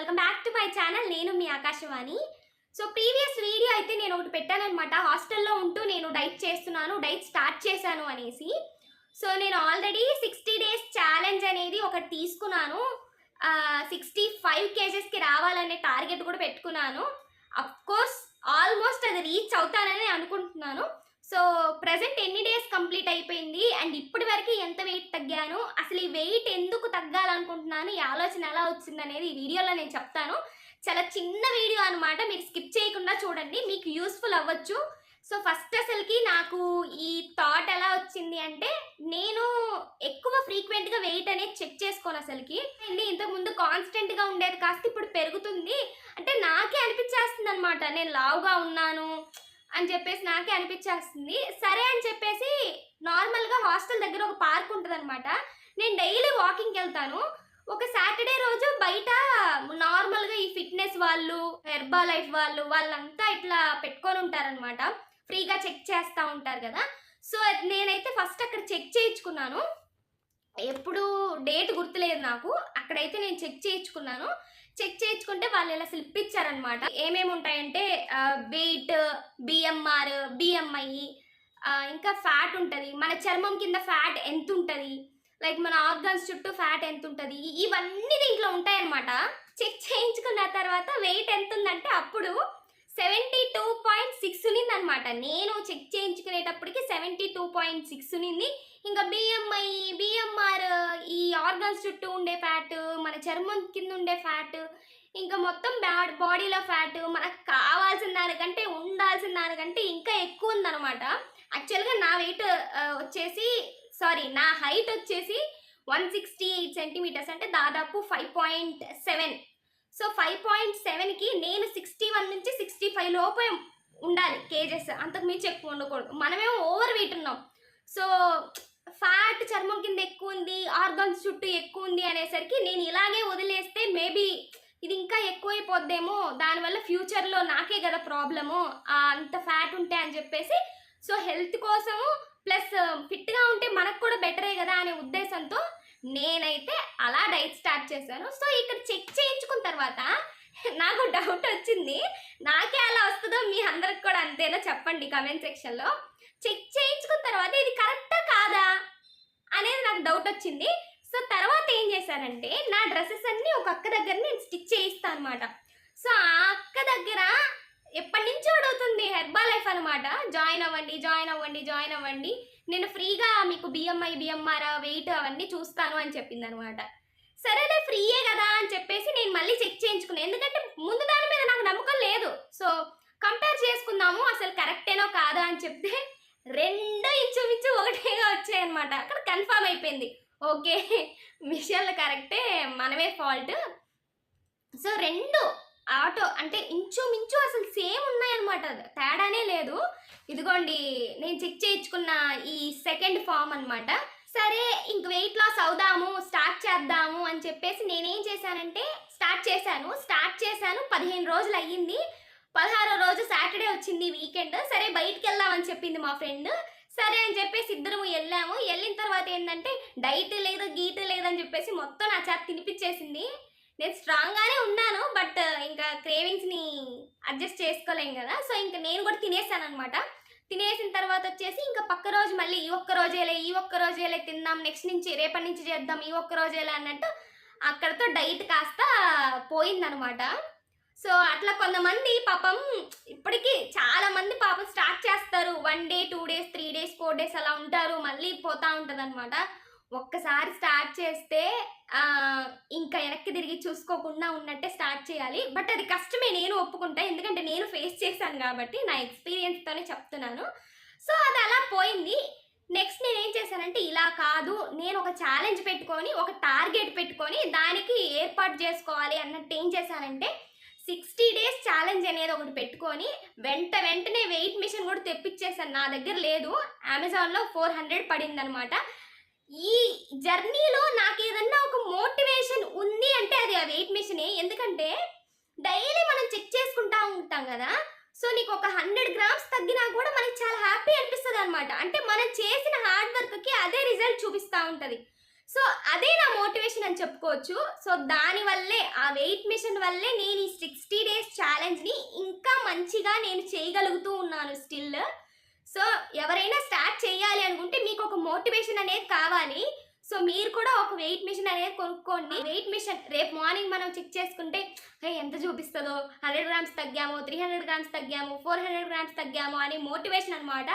Welcome back to my channel. నేను మీ Akashvani. So previous video అయితే నేను ఒకటి పెట్టానన్నమాట. హాస్టల్లో ఉంటూ నేను డైట్ చేస్తున్నాను, డైట్ స్టార్ట్ చేశాను అనేసి. సో నేను ఆల్రెడీ 60 డేస్ ఛాలెంజ్ అనేది ఒకటి తీసుకున్నాను. 65 కేజెస్కి రావాలనే టార్గెట్ కూడా పెట్టుకున్నాను. అఫ్కోర్స్ ఆల్మోస్ట్ అది రీచ్ అవుతానని అనుకుంటున్నాను. సో ప్రజెంట్ ఎన్ని డేస్ కంప్లీట్ అయిపోయింది అండ్ ఇప్పటి వరకు ఎంత వెయిట్ తగ్గాను, అసలు ఈ వెయిట్ ఎందుకు తగ్గాలనుకుంటున్నాను, ఈ ఆలోచన ఎలా వచ్చింది అనేది ఈ వీడియోలో నేను చెప్తాను. చాలా చిన్న వీడియో అనమాట, మీరు స్కిప్ చేయకుండా చూడండి, మీకు యూస్ఫుల్ అవ్వచ్చు. సో ఫస్ట్ అసలుకి నాకు ఈ థాట్ ఎలా వచ్చింది అంటే, నేను ఎక్కువ ఫ్రీక్వెంట్గా వెయిట్ అనేది చెక్ చేసుకోను అసలుకి. ఇంతకుముందు కాన్స్టెంట్గా ఉండేది కాస్త ఇప్పుడు పెరుగుతుంది అంటే నాకే అనిపించేస్తుంది అనమాట, నేను లావుగా ఉన్నాను అని చెప్పేసి నాకే అనిపించేస్తుంది. సరే అని చెప్పేసి నార్మల్గా హాస్టల్ దగ్గర ఒక పార్క్ ఉంటుంది అనమాట, నేను డైలీ వాకింగ్కి వెళ్తాను. ఒక సాటర్డే రోజు బయట నార్మల్గా ఈ ఫిట్నెస్ వాళ్ళు, హెర్బా లైఫ్ వాళ్ళంతా ఇట్లా పెట్టుకొని ఉంటారనమాట, ఫ్రీగా చెక్ చేస్తూ ఉంటారు కదా. సో నేనైతే ఫస్ట్ అక్కడ చెక్ చేయించుకున్నాను, ఎప్పుడు డేట్ గుర్తులేదు నాకు, అక్కడైతే నేను చెక్ చేయించుకున్నాను. చెక్ చేయించుకుంటే వాళ్ళు ఇలా స్లిప్ ఇచ్చారనమాట. ఏమేమి ఉంటాయంటే వెయిట్, బిఎంఆర్, బిఎంఐ, ఇంకా ఫ్యాట్ ఉంటుంది, మన చర్మం కింద ఫ్యాట్ ఎంత ఉంటుంది, లైక్ మన ఆర్గాన్స్ చుట్టూ ఫ్యాట్ ఎంత ఉంటుంది, ఇవన్నీ దీంట్లో ఉంటాయన్నమాట. చెక్ చేయించుకున్న తర్వాత వెయిట్ ఎంత ఉందంటే అప్పుడు 72.6 ఉన్నింది అనమాట. నేను చెక్ చేయించుకునేటప్పటికి 72.6 ఉన్నింది. ఇంకా బిఎంఐ, బిఎంఆర్, ఈ ఆర్గాన్స్ చుట్టూ ఉండే ఫ్యాట్, మన చర్మం కింద ఉండే ఫ్యాట్, ఇంకా మొత్తం బాడీలో ఫ్యాట్ మనకు కావాల్సిన దానికంటే, ఉండాల్సిన దానికంటే ఇంకా ఎక్కువ ఉందన్నమాట. యాక్చువల్గా నా వెయిట్ వచ్చేసి నా హైట్ వచ్చేసి 168 సెంటీమీటర్స్, అంటే దాదాపు 5.7. సో 5.7కి నేను 61 నుంచి 65 లోపే ఉండాలి కేజెస్, అంతకు మించి ఎక్కువ ఉండకూడదు. మనమేమో ఓవర్ వెయిట్ ఉన్నాం. సో ఫ్యాట్ చర్మం కింద ఎక్కువ ఉంది, ఆర్గాన్స్ చుట్టూ ఎక్కువ ఉంది అనేసరికి నేను ఇలాగే వదిలేస్తే మేబీ ఇది ఇంకా ఎక్కువైపోద్దేమో, దానివల్ల ఫ్యూచర్లో నాకే కదా ప్రాబ్లము అంత ఫ్యాట్ ఉంటే అని చెప్పేసి, సో హెల్త్ కోసము ప్లస్ ఫిట్గా ఉంటే మనకు కూడా బెటరే కదా అనే ఉద్దేశంతో నేనైతే అలా డైట్ స్టార్ట్ చేశాను. సో ఇక్కడ చెక్ చేయించుకున్న తర్వాత నాకు డౌట్ వచ్చింది, నాకే అలా వస్తుందో మీ అందరికి కూడా అంతేనా చెప్పండి కామెంట్ సెక్షన్లో. చెక్ చేయించుకున్న తర్వాత ఇది కరెక్టా కాదా అనేది నాకు డౌట్ వచ్చింది. సో తర్వాత ఏం చేశానంటే, నా డ్రెస్సెస్ అన్నీ ఒక అక్క దగ్గర నేను స్టిచ్ చేయిస్తాను అనమాట. సో ఆ అక్క దగ్గర ఎప్పటి నుంచో అడుగుతుంది, హెర్బా లైఫ్ అనమాట, జాయిన్ అవ్వండి, నేను ఫ్రీగా మీకు బిఎంఐ, బిఎంఆర్, వెయిట్ అవన్నీ చూస్తాను అని చెప్పింది అనమాట. సరేలే ఫ్రీయే కదా అని చెప్పేసి నేను మళ్ళీ చెక్ చేయించుకున్నాను, ఎందుకంటే ముందు దాని మీద నాకు నమ్మకం లేదు. సో కంపేర్ చేసుకుందాము అసలు కరెక్టేనో కాదా అని చెప్తే రెండు ఇంచుమించు ఒకటేగా వచ్చాయన్నమాట. అక్కడ కన్ఫర్మ్ అయిపోయింది, ఓకే విషయాలు కరెక్టే, మనమే ఫాల్ట్. సో రెండు ఆటో అంటే ఇంచుమించు అసలు సేమ్ ఉన్నాయన్నమాట, తేడానే లేదు. ఇదిగోండి నేను చెక్ చేయించుకున్న ఈ సెకండ్ ఫామ్ అనమాట. సరే ఇంక వెయిట్ లాస్ అవుదాము, స్టార్ట్ చేద్దాము అని చెప్పేసి నేనేం చేశానంటే స్టార్ట్ చేశాను. 15 రోజులు అయ్యింది. 16వ రోజు సాటర్డే వచ్చింది, వీకెండ్. సరే బయటికి వెళ్దామని చెప్పింది మా ఫ్రెండ్. సరే అని చెప్పేసి ఇద్దరము వెళ్ళాము. వెళ్ళిన తర్వాత ఏంటంటే డైట్ లేదు, గీట్ లేదని చెప్పేసి మొత్తం నా చేత తినిపించేసింది. నేను స్ట్రాంగ్గానే ఉన్నాను, బట్ ఇంకా క్రేవింగ్స్ని అడ్జస్ట్ చేసుకోలేం కదా. సో ఇంకా నేను కూడా తినేసాను అనమాట. తినేసిన తర్వాత వచ్చేసి ఇంకా పక్క రోజు మళ్ళీ ఈ ఒక్క రోజేలే తిందాం, నెక్స్ట్ నుంచి రేపటి నుంచి చేద్దాం, ఈ ఒక్క రోజేలే అన్నట్టు అక్కడతో డైట్ కాస్త పోయిందనమాట. సో అట్లా కొంతమంది పాపం ఇప్పటికీ చాలామంది పాపం స్టార్ట్ చేస్తారు, 1 డే 2 డేస్ 3 డేస్ 4 డేస్ అలా ఉంటారు, మళ్ళీ పోతూ ఉంటుంది అనమాట. ఒక్కసారి స్టార్ట్ చేస్తే ఇంకా వెనక్కి తిరిగి చూసుకోకుండా ఉన్నట్టే స్టార్ట్ చేయాలి. బట్ అది కష్టమే, నేను ఒప్పుకుంటా, ఎందుకంటే నేను ఫేస్ చేశాను కాబట్టి నా ఎక్స్పీరియన్స్తోనే చెప్తున్నాను. సో అది అలా పోయింది. నెక్స్ట్ నేను ఏం చేశానంటే, ఇలా కాదు, నేను ఒక ఛాలెంజ్ పెట్టుకొని, ఒక టార్గెట్ పెట్టుకొని దానికి ఏర్పాటు చేసుకోవాలి అన్నట్టు ఏం చేశానంటే 60 డేస్ ఛాలెంజ్ అనేది ఒకటి పెట్టుకొని వెంటనే వెయిట్ మిషన్ కూడా తెప్పించేసాను. నా దగ్గర లేదు, అమెజాన్లో 400 పడింది అనమాట. ఈ జర్నీలో నాకు ఏదన్నా ఒక మోటివేషన్ ఉంది అంటే అది ఆ వెయిట్ మిషనే. ఎందుకంటే డైలీ మనం చెక్ చేసుకుంటా ఉంటాం కదా. సో నీకు ఒక 100 గ్రామ్స్ తగ్గినా కూడా మనకి చాలా హ్యాపీ అనిపిస్తుంది అనమాట. అంటే మనం చేసిన హార్డ్ వర్క్కి అదే రిజల్ట్ చూపిస్తూ ఉంటుంది. సో అదే నా మోటివేషన్ అని చెప్పుకోవచ్చు. సో దానివల్లే ఆ వెయిట్ మిషన్ వల్లే నేను ఈ 60 డేస్ ఛాలెంజ్ని ఇంకా మంచిగా నేను చేయగలుగుతూ ఉన్నాను స్టిల్. సో ఎవరైనా స్టార్ట్ చేయాలి అనుకుంటే మీకు ఒక మోటివేషన్ అనేది కావాలి. సో మీరు కూడా ఒక వెయిట్ మిషన్ అనేది కొనుక్కోండి. వెయిట్ మిషన్ రేపు మార్నింగ్ మనం చెక్ చేసుకుంటే ఎంత చూపిస్తుందో, 100 గ్రామ్స్ తగ్గాము, 300 గ్రామ్స్ తగ్గాము, 400 గ్రామ్స్ తగ్గాము అని మోటివేషన్ అనమాట.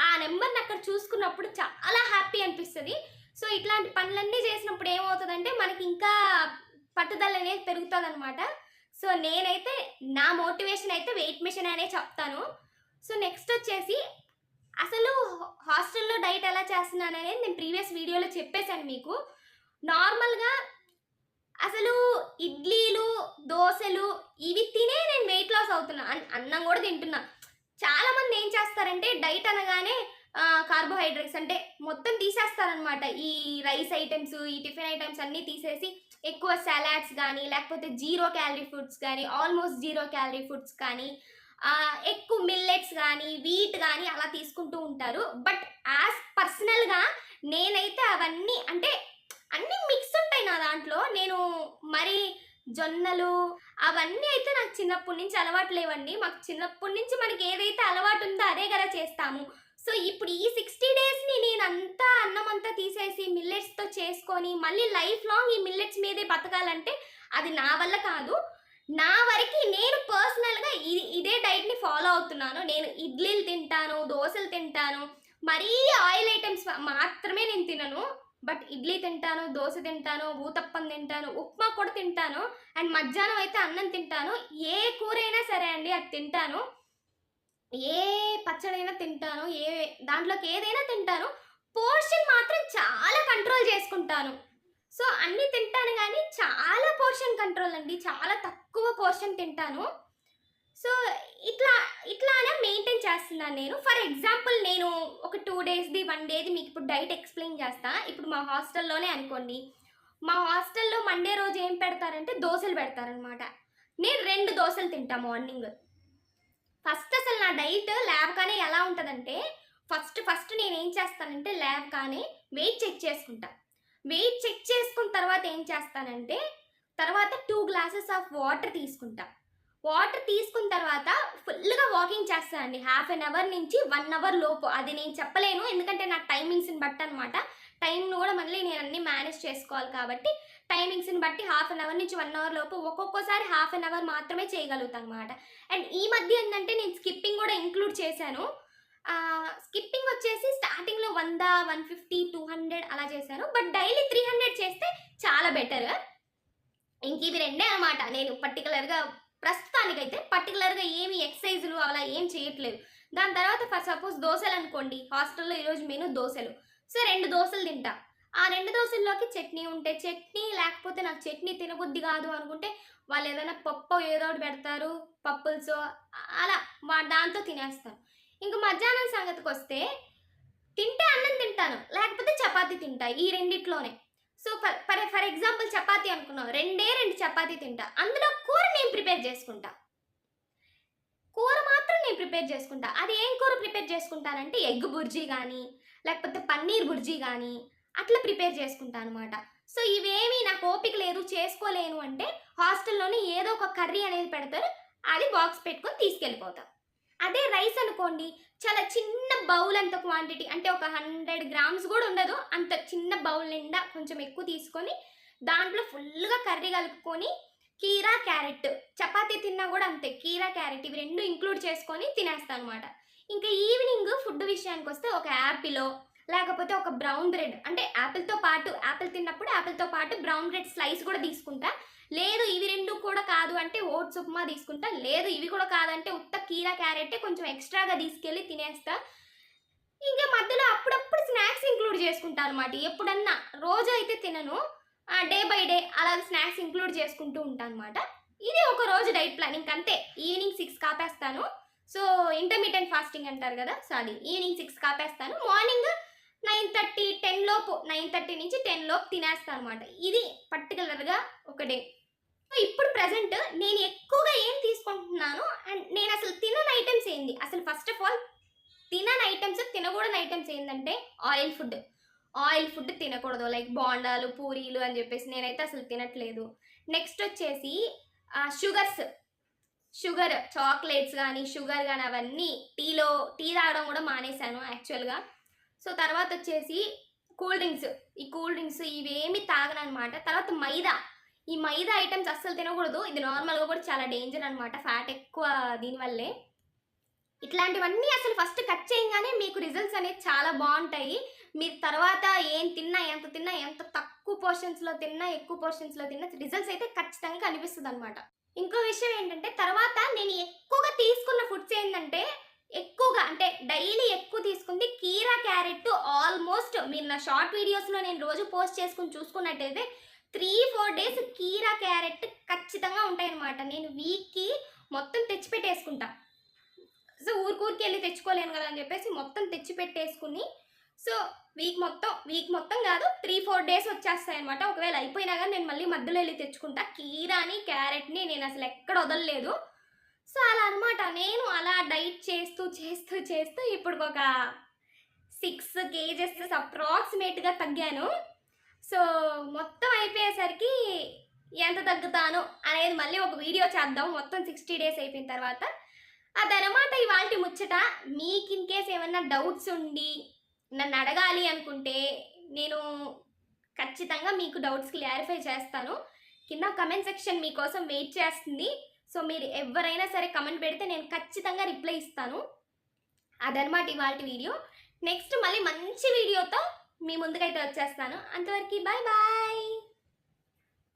ఆ నెంబర్ని అక్కడ చూసుకున్నప్పుడు చాలా హ్యాపీ అనిపిస్తుంది. సో ఇట్లాంటి పనులన్నీ చేసినప్పుడు ఏమవుతుందంటే మనకి ఇంకా పట్టుదల అనేది పెరుగుతుంది అనమాట. సో నేనైతే నా మోటివేషన్ అయితే వెయిట్ మిషన్ అనే చెప్తాను. సో నెక్స్ట్ వచ్చేసి అసలు హాస్టల్లో డైట్ ఎలా చేస్తున్నాను అనేది నేను ప్రీవియస్ వీడియోలో చెప్పేశాను మీకు. నార్మల్గా అసలు ఇడ్లీలు, దోశలు ఇవి తినే నేను వెయిట్ లాస్ అవుతున్నా. అన్నం కూడా తింటున్నా. చాలామంది ఏం చేస్తారంటే డైట్ అనగానే కార్బోహైడ్రేట్స్ అంటే మొత్తం తీసేస్తారనమాట. ఈ రైస్ ఐటమ్స్, ఈ టిఫిన్ ఐటమ్స్ అన్నీ తీసేసి ఎక్కువ సలాడ్స్ కానీ, లేకపోతే 0 క్యాలరీ ఫుడ్స్ కానీ, ఆల్మోస్ట్ 0 క్యాలరీ ఫుడ్స్ కానీ, ఎక్కువ మిల్లెట్స్ కానీ, వీట్ కానీ అలా తీసుకుంటూ ఉంటారు. బట్ యాజ్ పర్సనల్గా నేనైతే అవన్నీ అంటే అన్నీ మిక్స్ ఉంటాయి నా దాంట్లో. నేను మరి జొన్నలు అవన్నీ అయితే నాకు చిన్నప్పటి నుంచి అలవాటు లేవండి. మాకు చిన్నప్పటి నుంచి మనకి ఏదైతే అలవాటు ఉందో అదే కదా చేస్తాము. సో ఇప్పుడు ఈ 60 డేస్ని నేను అంతా అన్నం అంతా తీసేసి మిల్లెట్స్తో చేసుకొని మళ్ళీ లైఫ్ లాంగ్ ఈ మిల్లెట్స్ మీదే బతకాలంటే అది నా వల్ల కాదు. నా వరకు నేను పర్సనల్గా ఇదే డైట్ని ఫాలో అవుతున్నాను. నేను ఇడ్లీలు తింటాను, దోశలు తింటాను, మరీ ఆయిల్ ఐటమ్స్ మాత్రమే నేను తినను. బట్ ఇడ్లీ తింటాను, దోశ తింటాను, ఊతప్పం తింటాను, ఉప్మా కూడా తింటాను. అండ్ మధ్యాహ్నం అయితే అన్నం తింటాను. ఏ కూర అయినా సరే అండి అది తింటాను. ఏ పచ్చడైనా తింటాను, దాంట్లోకి ఏదైనా తింటాను. పోర్షన్ మాత్రం చాలా కంట్రోల్ చేసుకుంటాను. సో అన్నీ తింటాను కానీ చాలా పోర్షన్ కంట్రోల్ అండి. చాలా తక్కువ పోర్షన్ తింటాను. సో ఇట్లానే మెయింటైన్ చేస్తున్నాను నేను. ఫర్ ఎగ్జాంపుల్ నేను ఒక 2 డేస్ది 1 డేది మీకు ఇప్పుడు డైట్ ఎక్స్ప్లెయిన్ చేస్తా. ఇప్పుడు మా హాస్టల్లోనే అనుకోండి. మా హాస్టల్లో మండే రోజు ఏం పెడతారంటే దోశలు పెడతారనమాట. నేను 2 దోశలు తింటా మార్నింగ్. ఫస్ట్ అసలు నా డైట్ ల్యాబ్ కానీ ఎలా ఉంటుందంటే ఫస్ట్ నేను ఏం చేస్తానంటే ల్యాబ్ కానీ వెయిట్ చెక్ చేసుకుంటా. వెయిట్ చెక్ చేసుకున్న తర్వాత ఏం చేస్తానంటే తర్వాత 2 గ్లాసెస్ ఆఫ్ వాటర్ తీసుకుంటా. వాటర్ తీసుకున్న తర్వాత ఫుల్గా వాకింగ్ చేస్తానండి. 1/2 అవర్ నుంచి 1 అవర్ లోపు. అది నేను చెప్పలేను ఎందుకంటే నా టైమింగ్స్ని బట్టి అనమాట. టైంను కూడా మళ్ళీ నేను అన్నీ మేనేజ్ చేసుకోవాలి కాబట్టి టైమింగ్స్ని బట్టి 1/2 అవర్ నుంచి 1 అవర్ లోపు ఒక్కొక్కసారి 1/2 అవర్ మాత్రమే చేయగలుగుతాను అనమాట. అండ్ ఈ మధ్య ఏంటంటే నేను స్కిప్పింగ్ కూడా ఇంక్లూడ్ చేశాను. స్కిప్పింగ్ వచ్చేసి స్టార్టింగ్లో 100, 150, 200 అలా చేశాను. బట్ డైలీ 300 చేస్తే చాలా బెటర్. ఇంక ఇవి రెండే అనమాట. నేను ప్రస్తుతానికైతే పర్టికులర్గా ఏమి ఎక్సర్సైజులు అలా ఏం చేయట్లేదు. దాని తర్వాత ఫర్ సపోజ్ దోశలు అనుకోండి. హాస్టల్లో ఈరోజు మెను దోశలు. సో 2 దోశలు తింటా. ఆ 2 దోశల్లోకి చట్నీ ఉంటే చట్నీ, లేకపోతే నాకు చట్నీ తినబుద్ధి కాదు అనుకుంటే వాళ్ళు ఏదైనా పప్పు ఏదో ఒకటి పెడతారు, పప్పులతో అలా దాంతో తినేస్తాను. ఇంక మధ్యాహ్నం సంగతికి వస్తే తింటే అన్నం తింటాను, లేకపోతే చపాతీ తింటా. ఈ రెండిట్లోనే. సో ఫర్ ఎగ్జాంపుల్ చపాతీ అనుకున్నాం, 2 చపాతీ తింటా. అందులో కూర నేను ప్రిపేర్ చేసుకుంటా. కూర మాత్రం నేను ప్రిపేర్ చేసుకుంటా. అది ఏం కూర ప్రిపేర్ చేసుకుంటానంటే ఎగ్ బుర్జీ కానీ, లేకపోతే పన్నీర్ బుర్జీ కానీ అట్లా ప్రిపేర్ చేసుకుంటా అనమాట. సో ఇవేమీ నాకు ఓపిక లేదు, చేసుకోలేను అంటే హాస్టల్లోనే ఏదో ఒక కర్రీ అనేది పెడతారు. అది బాక్స్ పెట్టుకొని తీసుకెళ్ళిపోతాం. అదే రైస్ అనుకోండి, చాలా చిన్న బౌల్ అంత క్వాంటిటీ అంటే ఒక 100 గ్రామ్స్ కూడా ఉండదు. అంత చిన్న బౌల్ నిండా కొంచెం ఎక్కువ తీసుకొని దాంట్లో ఫుల్గా కర్రీ కలుపుకొని కీరా, క్యారెట్, చపాతీ తిన్నా కూడా అంతే. కీరా, క్యారెట్ ఇవి 2 ఇంక్లూడ్ చేసుకొని తినేస్తాను అనమాట. ఇంకా ఈవినింగ్ ఫుడ్ విషయానికి వస్తే ఒక యాపిలో లేకపోతే ఒక బ్రౌన్ బ్రెడ్, అంటే యాపిల్ తిన్నప్పుడు యాపిల్తో పాటు బ్రౌన్ బ్రెడ్ స్లైస్ కూడా తీసుకుంటా. లేదు ఇవి 2 కూడా కాదు అంటే ఓట్స్ ఉప్మా తీసుకుంటా. లేదు ఇవి కూడా కాదంటే ఉత్త కీరా, క్యారెట్ కొంచెం ఎక్స్ట్రాగా తీసుకెళ్ళి తినేస్తా. ఇంకా మధ్యలో అప్పుడప్పుడు స్నాక్స్ ఇంక్లూడ్ చేసుకుంటా అనమాట. ఎప్పుడన్నా, రోజు అయితే తినను, డే బై డే అలా స్నాక్స్ ఇంక్లూడ్ చేసుకుంటూ ఉంటాను అనమాట. ఇది ఒక రోజు డైట్ ప్లాన్. ఇంకంతే. ఈవినింగ్ 6 కాపేస్తాను. సో ఇంటర్మీడియట్ ఫాస్టింగ్ అంటారు కదా, సో అది ఈవినింగ్ 6 కాపేస్తాను. మార్నింగ్ 9:30, 10 లోపు, 9:30 నుంచి 10 లోపు తినేస్తాను అనమాట. ఇది పర్టికులర్గా ఒక డే. సో ఇప్పుడు ప్రజెంట్ నేను ఎక్కువగా ఏం తీసుకుంటున్నాను అండ్ నేను అసలు తినని ఐటమ్స్ ఏంది, అసలు ఫస్ట్ ఆఫ్ ఆల్ తినకూడని ఐటమ్స్ ఏంటంటే ఆయిల్ ఫుడ్ తినకూడదు. లైక్ బోండాలు, పూరీలు అని చెప్పేసి నేనైతే అసలు తినట్లేదు. నెక్స్ట్ వచ్చేసి షుగర్ చాక్లెట్స్ కానీ షుగర్ కానీ అవన్నీ టీ తాగడం కూడా మానేశాను యాక్చువల్గా. సో తర్వాత వచ్చేసి ఈ కూల్ డ్రింక్స్ ఇవేమి తాగనమాట. తర్వాత ఈ మైదా ఐటమ్స్ అస్సలు తినకూడదు. ఇది నార్మల్గా కూడా చాలా డేంజర్ అనమాట, ఫ్యాట్ ఎక్కువ దీనివల్లే. ఇట్లాంటివన్నీ అసలు ఫస్ట్ కట్ చేయగానే మీకు రిజల్ట్స్ అనేది చాలా బాగుంటాయి. మీరు తర్వాత ఏం తిన్నా, ఎంత తక్కువ పోర్షన్స్లో తిన్నా, ఎక్కువ పోర్షన్స్లో తిన్నా రిజల్ట్స్ అయితే ఖచ్చితంగా కనిపిస్తుంది అనమాట. ఇంకో విషయం ఏంటంటే, తర్వాత నేను ఎక్కువగా తీసుకున్న ఫుడ్స్ ఏంటంటే, ఎక్కువగా అంటే డైలీ ఎక్కువ తీసుకుంది కీరా క్యారెట్. ఆల్మోస్ట్ మీరు నా షార్ట్ వీడియోస్లో నేను రోజు పోస్ట్ చేసుకుని చూసుకున్నట్టయితే 3-4 డేస్ కీరా క్యారెట్ ఖచ్చితంగా ఉంటాయన్నమాట. నేను వీక్కి మొత్తం తెచ్చిపెట్టేసుకుంటా. సో ఊరికి వెళ్ళి తెచ్చుకోలేను కదా అని చెప్పేసి మొత్తం తెచ్చిపెట్టేసుకుని, సో వీక్ మొత్తం కాదు 3-4 డేస్ వచ్చేస్తాయి అనమాట. ఒకవేళ అయిపోయినా కానీ నేను మళ్ళీ మధ్యలో వెళ్ళి తెచ్చుకుంటా. కీరాని క్యారెట్ని నేను అసలు ఎక్కడ వదలలేదు. సో అలా అనమాట. నేను అలా డైట్ చేస్తూ ఇప్పుడు ఒక 6 kgs అప్రాక్సిమేట్గా తగ్గాను. సో మొత్తం అయిపోయేసరికి ఎంత తగ్గుతాను అనేది మళ్ళీ ఒక వీడియో చేద్దాం మొత్తం 60 డేస్ అయిపోయిన తర్వాత. అదనమాట ఇవాల్టి ముచ్చట. మీకు ఇన్ కేస్ ఏమన్నా డౌట్స్ ఉండి నన్ను అడగాలి అనుకుంటే నేను ఖచ్చితంగా మీకు డౌట్స్ క్లారిఫై చేస్తాను. కింద కమెంట్ సెక్షన్ మీకోసం వెయిట్ చేస్తుంది. సో మీరు ఎవరైనా సరే కమెంట్ పెడితే నేను ఖచ్చితంగా రిప్లై ఇస్తాను. అదనమాట ఇవాల్టి వీడియో. నెక్స్ట్ మళ్ళీ మంచి వీడియోతో మీ ముందుకైతే వచ్చేస్తాను. అంతవరకు బాయ్ బాయ్.